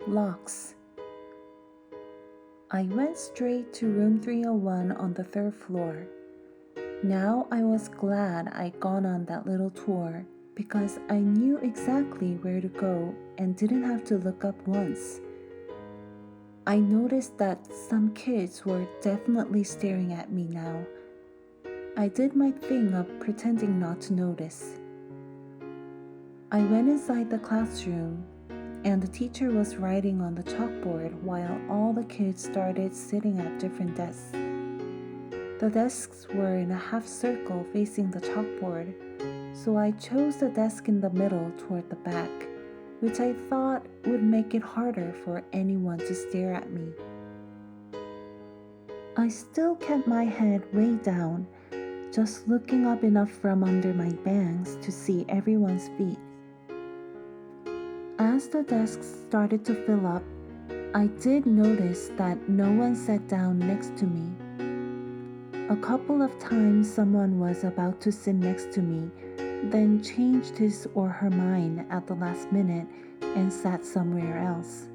locks. I went straight to room 301 on the 3rd floor. Now I was glad I'd gone on that little tour because I knew exactly where to go and didn't have to look up once. I noticed that some kids were definitely staring at me now. I did my thing of pretending not to notice. I went inside the classroom and the teacher was writing on the chalkboard while all the kids started sitting at different desks. The desks were in a half circle facing the chalkboard, so I chose the desk in the middle toward the back, which I thought would make it harder for anyone to stare at me. I still kept my head way down, just looking up enough from under my bangs to see everyone's feet. As the desks started to fill up, I did notice that no one sat down next to me. A couple of times someone was about to sit next to me, then changed his or her mind at the last minute and sat somewhere else.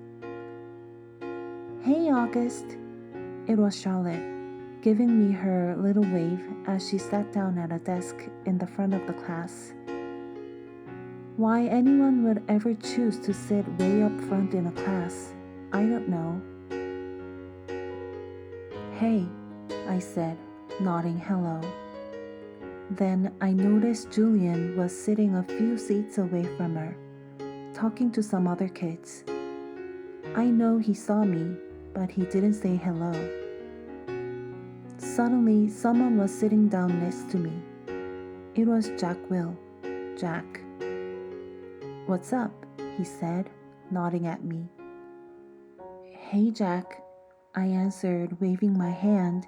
"Hey, August," it was Charlotte, giving me her little wave as she sat down at a desk in the front of the class. Why anyone would ever choose to sit way up front in a class, I don't know. "Hey," I said, nodding hello. Then I noticed Julian was sitting a few seats away from her, talking to some other kids. I know he saw me, but he didn't say hello. Suddenly, someone was sitting down next to me. It was Jack. "What's up?" he said, nodding at me. "Hey, Jack," I answered, waving my hand,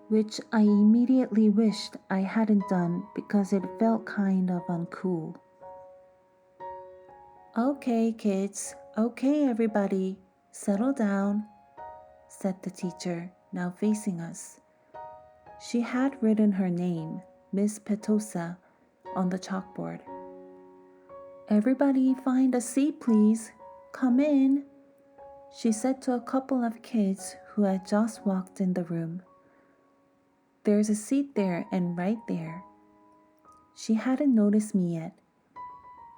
which I immediately wished I hadn't done because it felt kind of uncool. "Okay, kids. Okay, everybody. Settle down," said the teacher, now facing us. She had written her name, Miss Petosa, on the chalkboard. "Everybody find a seat, please. Come in," she said to a couple of kids who had just walked in the room. "There's a seat there and right there." She hadn't noticed me yet.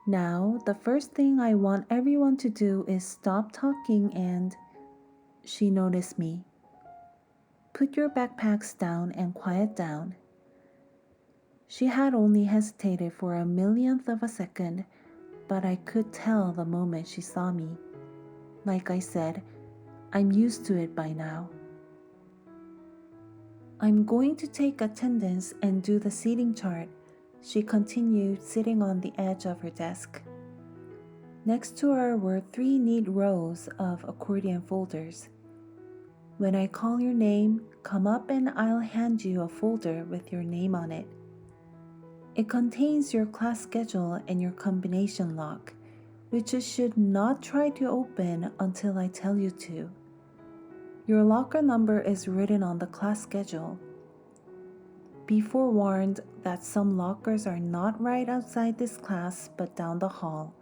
"Now, the first thing I want everyone to do is stop talking and..." She noticed me. "Put your backpacks down and quiet down." She had only hesitated for a millionth of a second, but I could tell the moment she saw me. Like I said, I'm used to it by now. "I'm going to take attendance and do the seating chart," she continued, sitting on the edge of her desk. Next to her were 3 neat rows of accordion folders. "When I call your name, come up and I'll hand you a folder with your name on it. It contains your class schedule and your combination lock, which you should not try to open until I tell you to. Your locker number is written on the class schedule. Be forewarned that some lockers are not right outside this class but down the hall.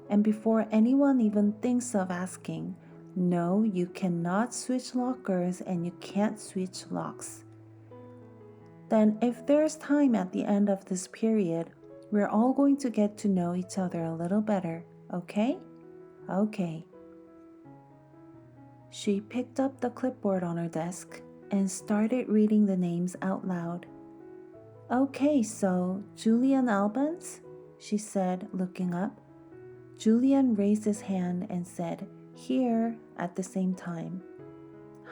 And before anyone even thinks of asking, no, you cannot switch lockers and you can't switch locks. Then if there's time at the end of this period, we're all going to get to know each other a little better, okay? Okay." She picked up the clipboard on her desk and started reading the names out loud. "Okay, so Julian Albans?" she said, looking up. Julian raised his hand and said, "Here," at the same time.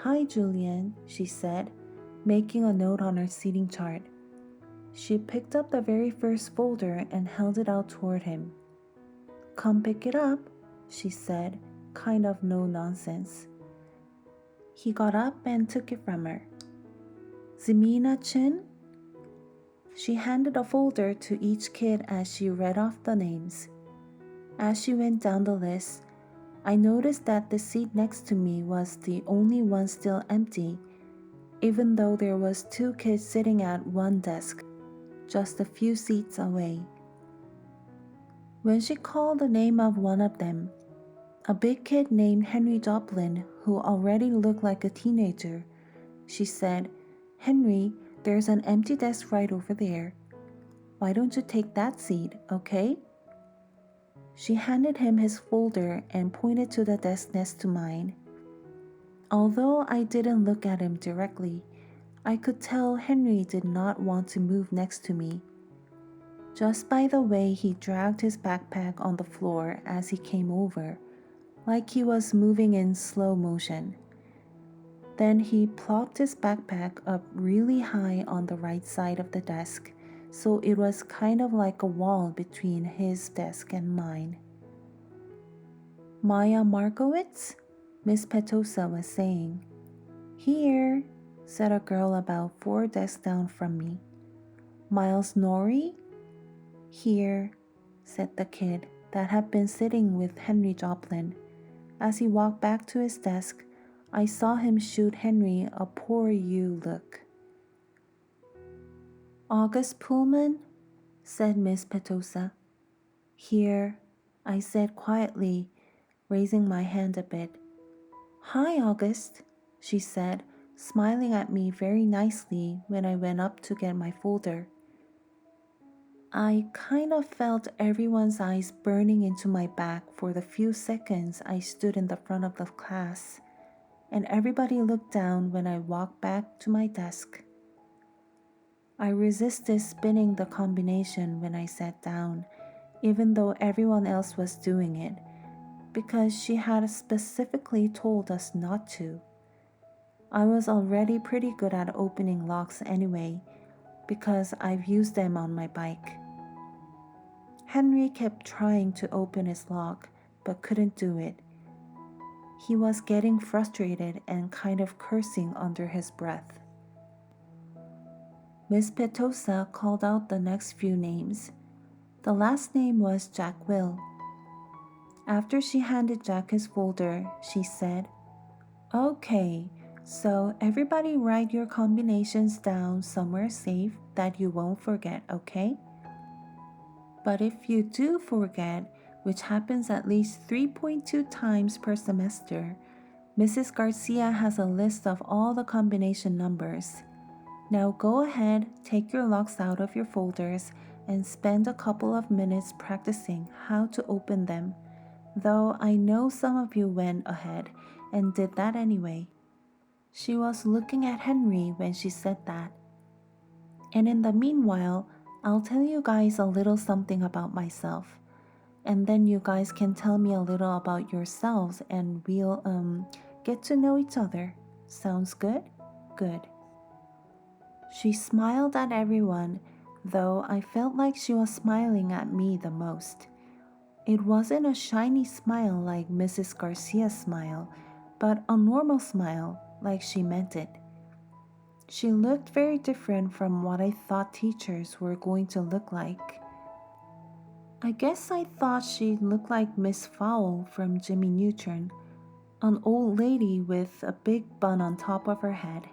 "Hi, Julian," she said, making a note on her seating chart. She picked up the very first folder and held it out toward him. "Come pick it up," she said, kind of no nonsense. He got up and took it from her. "Zemina Chin?" She handed a folder to each kid as she read off the names. As she went down the list, I noticed that the seat next to me was the only one still empty, even though there was 2 kids sitting at one desk, just a few seats away. When she called the name of one of them, A big kid named Henry Joplin, who already looked like a teenager. She said, "Henry, there's an empty desk right over there. Why don't you take that seat, okay?" She handed him his folder and pointed to the desk next to mine. Although I didn't look at him directly, I could tell Henry did not want to move next to me. Just by the way he dragged his backpack on the floor as he came over, like he was moving in slow motion. Then he plopped his backpack up really high on the right side of the desk, so it was kind of like a wall between his desk and mine. "Maya Markowitz?" Miss Petosa was saying. "Here," said a girl about 4 desks down from me. "Miles Norrie?" "Here," said the kid that had been sitting with Henry Joplin. As he walked back to his desk, I saw him shoot Henry a poor you look. "August Pullman?" said Miss Petosa. "Here," I said quietly, raising my hand a bit. "Hi, August," she said, smiling at me very nicely when I went up to get my folder. I kind of felt everyone's eyes burning into my back for the few seconds I stood in the front of the class, and everybody looked down when I walked back to my desk. I resisted spinning the combination when I sat down, even though everyone else was doing it, because she had specifically told us not to. I was already pretty good at opening locks anyway, because I've used them on my bike. Henry kept trying to open his lock, but couldn't do it. He was getting frustrated and kind of cursing under his breath. Miss Petosa called out the next few names. The last name was Jack Will. After she handed Jack his folder, she said, "Okay, so everybody write your combinations down somewhere safe that you won't forget, okay? But if you do forget, which happens at least 3.2 times per semester, Mrs. Garcia has a list of all the combination numbers. Now go ahead, take your locks out of your folders, and spend a couple of minutes practicing how to open them, though I know some of you went ahead and did that anyway." She was looking at Henry when she said that. "And in the meanwhile, I'll tell you guys a little something about myself, and then you guys can tell me a little about yourselves and we'll get to know each other. Sounds good? Good." She smiled at everyone, though I felt like she was smiling at me the most. It wasn't a shiny smile like Mrs. Garcia's smile, but a normal smile, like she meant it. She looked very different from what I thought teachers were going to look like. I guess I thought she looked like Miss Fowl from Jimmy Neutron, an old lady with a big bun on top of her head.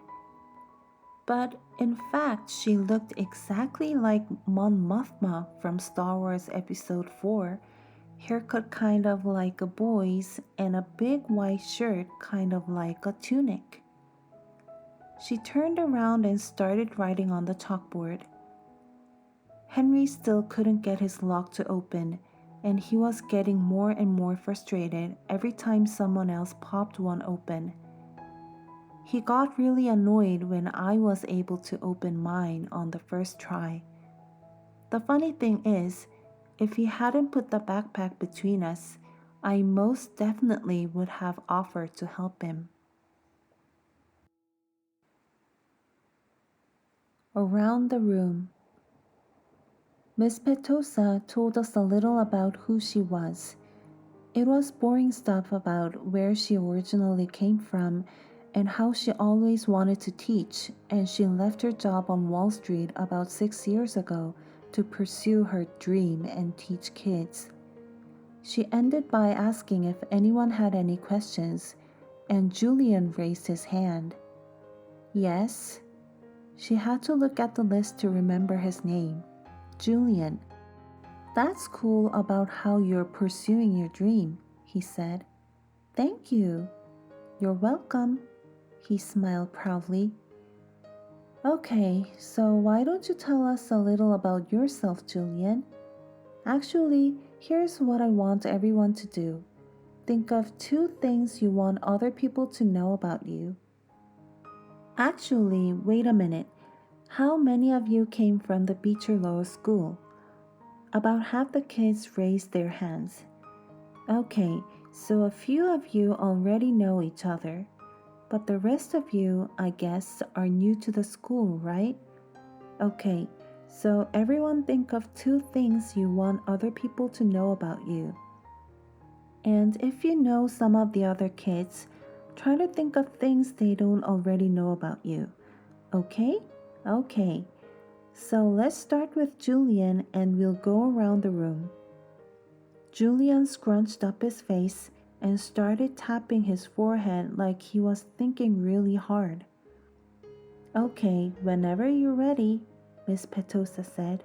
But in fact, she looked exactly like Mon Mothma from Star Wars Episode 4, haircut kind of like a boy's and a big white shirt kind of like a tunic. She turned around and started writing on the chalkboard. Henry still couldn't get his lock to open, and he was getting more and more frustrated every time someone else popped one open. He got really annoyed when I was able to open mine on the first try. The funny thing is, if he hadn't put the backpack between us, I most definitely would have offered to help him. Around the room. Miss Petosa told us a little about who she was. It was boring stuff about where she originally came from and how she always wanted to teach, and she left her job on Wall Street about 6 years ago to pursue her dream and teach kids. She ended by asking if anyone had any questions, and Julian raised his hand. Yes. She had to look at the list to remember his name. Julian. "That's cool about how you're pursuing your dream," he said. Thank you. You're welcome. He smiled proudly. Okay, so why don't you tell us a little about yourself, Julian? Actually, here's what I want everyone to do. Think of 2 things you want other people to know about you. Actually, wait a minute. How many of you came from the Beecher Lower School? About half the kids raised their hands. Okay, so a few of you already know each other. But the rest of you, I guess, are new to the school, right? Okay, so everyone think of 2 things you want other people to know about you. And if you know some of the other kids, try to think of things they don't already know about you. Okay? Okay. So let's start with Julian and we'll go around the room. Julian scrunched up his face and started tapping his forehead like he was thinking really hard. Okay, whenever you're ready, Miss Petosa said.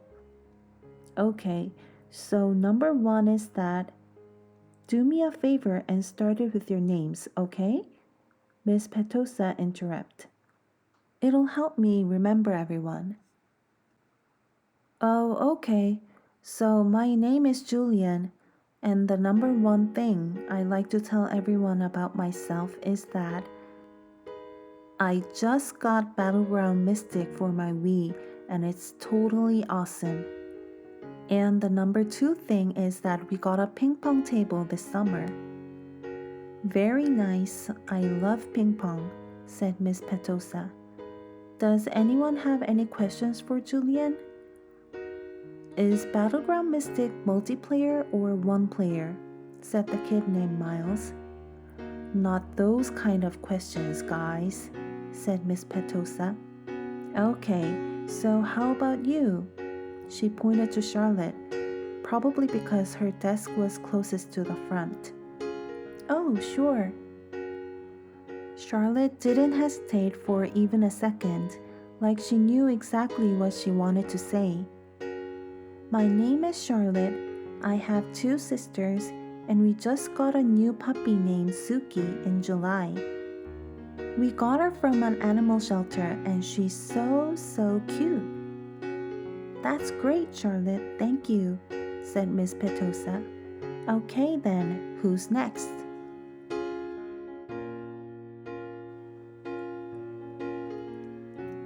Okay, so number 1 is that do me a favor and start it with your names, okay? Miss Petosa interrupted. It'll help me remember everyone. Oh, okay. So my name is Julian. And the number 1 thing I like to tell everyone about myself is that I just got Battleground Mystic for my Wii and it's totally awesome. And the number 2 thing is that we got a ping pong table this summer. Very nice. I love ping pong, said Miss Petosa. Does anyone have any questions for Julian? Is Battleground Mystic multiplayer or 1 player? Said the kid named Miles. Not those kind of questions, guys, said Miss Petosa. Okay, so how about you? She pointed to Charlotte, probably because her desk was closest to the front. Oh, sure. Charlotte didn't hesitate for even a second, like she knew exactly what she wanted to say. My name is Charlotte. I have 2 sisters, and we just got a new puppy named Suki in July. We got her from an animal shelter, and she's so cute. That's great, Charlotte. Thank you, said Miss Petosa. Okay then, who's next?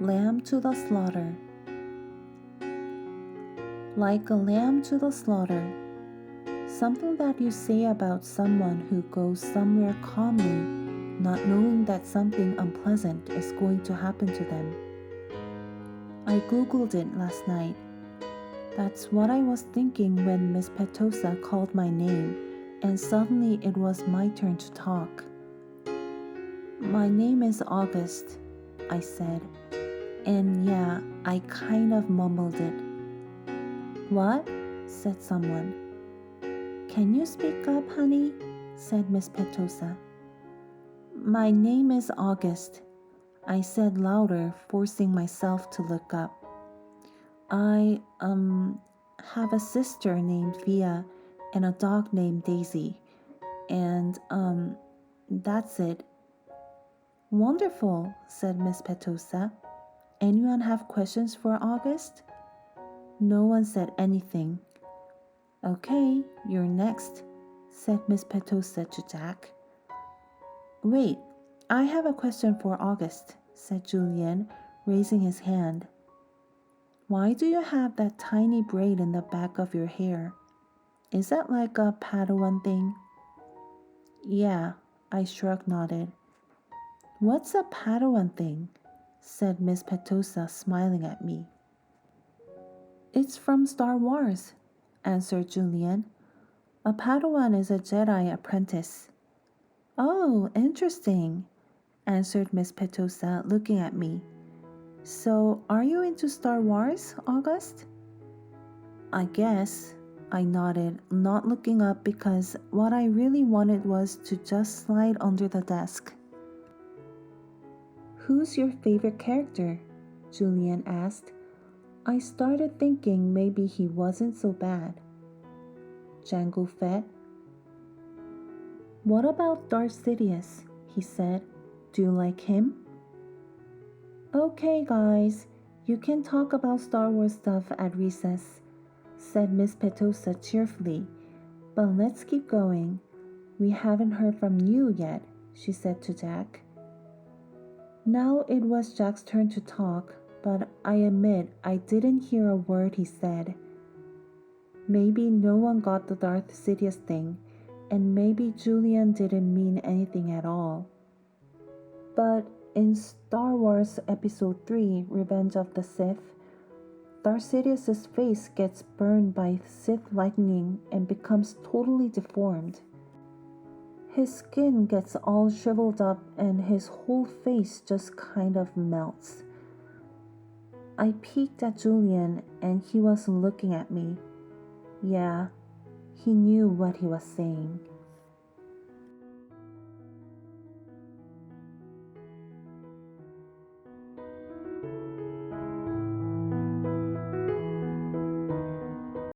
Lamb to the slaughter. Like a lamb to the slaughter. Something that you say about someone who goes somewhere calmly, not knowing that something unpleasant is going to happen to them. I googled it last night. That's what I was thinking when Miss Petosa called my name, and suddenly it was my turn to talk. My name is August, I said. And yeah, I kind of mumbled it. What? Said someone. Can you speak up, honey? Said Miss Petosa. My name is August, I said louder, forcing myself to look up. I, have a sister named Via and a dog named Daisy. And, that's it. Wonderful, said Miss Petosa. Anyone have questions for August? No one said anything. Okay, you're next, said Miss Petosa to Jack. Wait, I have a question for August, said Julian, raising his hand. Why do you have that tiny braid in the back of your hair? Is that like a Padawan thing? Yeah, I nodded. What's a Padawan thing? Said Miss Petosa, smiling at me. It's from Star Wars, answered Julian. A Padawan is a Jedi apprentice. Oh, interesting, answered Miss Petosa, looking at me. So, are you into Star Wars, August? I guess, I nodded, not looking up because what I really wanted was to just slide under the desk. Who's your favorite character? Julian asked. I started thinking maybe he wasn't so bad. Jango Fett. What about Darth Sidious? He said. Do you like him? Okay, guys, you can talk about Star Wars stuff at recess, said Miss Petosa cheerfully. But let's keep going. We haven't heard from you yet, she said to Jack. Now it was Jack's turn to talk, but I admit I didn't hear a word he said. Maybe no one got the Darth Sidious thing, and maybe Julian didn't mean anything at all. But in Star Wars Episode 3, Revenge of the Sith, Darth Sidious's face gets burned by Sith lightning and becomes totally deformed. His skin gets all shriveled up and his whole face just kind of melts. I peeked at Julian and he was looking at me. Yeah, he knew what he was saying.